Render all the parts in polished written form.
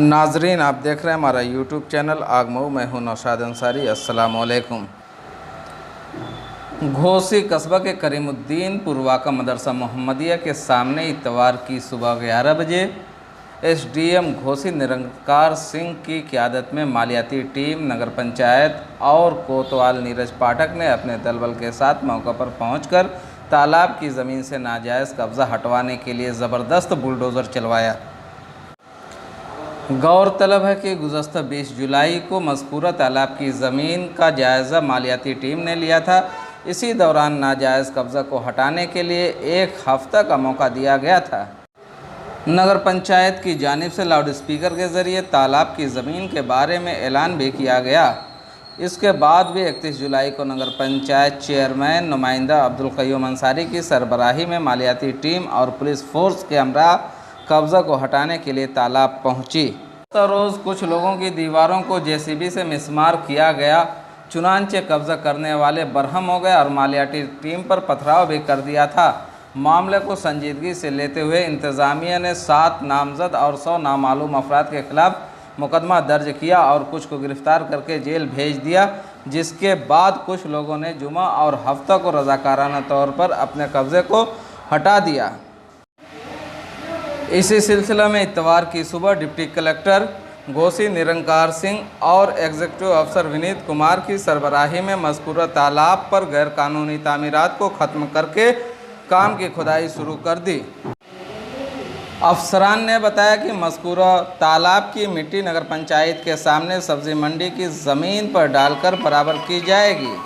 नाजरीन, आप देख रहे हैं हमारा यूट्यूब चैनल आगमऊ। मैं हूं नौशाद अंसारी। अस्सलाम वालेकुम। घोसी कस्बा के करीमुद्दीन पुरवाका मदरसा मोहम्मदिया के सामने इतवार की सुबह 11 बजे एसडीएम घोसी निरंकार सिंह की क़यादत में मालियाती टीम, नगर पंचायत और कोतवाल नीरज पाठक ने अपने दलबल के साथ मौका पर पहुंचकर तालाब की ज़मीन से नाजायज़ कब्ज़ा हटवाने के लिए ज़बरदस्त बुलडोज़र चलवाया। गौरतलब है कि गुज़श्ता 20 जुलाई को मज़कूरा तालाब की ज़मीन का जायज़ा मालियाती टीम ने लिया था। इसी दौरान नाजायज़ कब्ज़ा को हटाने के लिए 1 हफ़्ता का मौका दिया गया था। नगर पंचायत की जानिब से लाउड स्पीकर के ज़रिए तालाब की ज़मीन के बारे में ऐलान भी किया गया। इसके बाद भी 31 जुलाई को नगर पंचायत चेयरमैन नुमाइंदा अब्दुल क़य्यूम अंसारी की सरबराही में मालियाती टीम और पुलिस फोर्स के हमरा कब्ज़ा को हटाने के लिए तालाब पहुंची। तो रोज़ कुछ लोगों की दीवारों को जेसीबी से मिसमार किया गया। चुनांचे कब्ज़ा करने वाले बरहम हो गए और मालियाती टीम पर पथराव भी कर दिया था। मामले को संजीदगी से लेते हुए इंतज़ामिया ने 7 नामज़द और 100 नामालूम अफराद के ख़िलाफ़ मुकदमा दर्ज किया और कुछ को गिरफ़्तार करके जेल भेज दिया, जिसके बाद कुछ लोगों ने जुमा और हफ्ता को रज़ाकाराना तौर पर अपने कब्ज़े को हटा दिया। इसी सिलसिले में इतवार की सुबह डिप्टी कलेक्टर घोसी निरंकार सिंह और एग्जीक्यूटिव अफसर विनीत कुमार की सरबराही में मज़कूरा तालाब पर गैरकानूनी तामीरात को ख़त्म करके काम की खुदाई शुरू कर दी। अफसरान ने बताया कि मज़कूरा तालाब की मिट्टी नगर पंचायत के सामने सब्ज़ी मंडी की ज़मीन पर डालकर बराबर की जाएगी।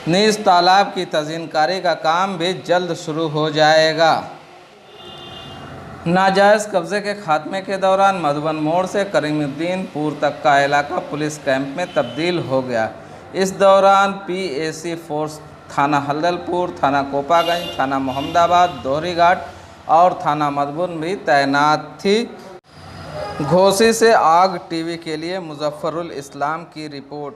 नीज़ तालाब की तज़ीनकारी का काम भी जल्द शुरू हो जाएगा। नाजायज़ कब्ज़े के खात्मे के दौरान मधुबन मोड़ से करीमुद्दीनपुर तक का इलाका पुलिस कैंप में तब्दील हो गया। इस दौरान पीएसी फोर्स थाना हल्दलपुर, थाना कोपागंज, थाना मोहम्मदाबाद, दोहरी घाट और थाना मधुबन भी तैनात थी। घोसी से आग टीवी के लिए मुजफ्फरुल इस्लाम की रिपोर्ट।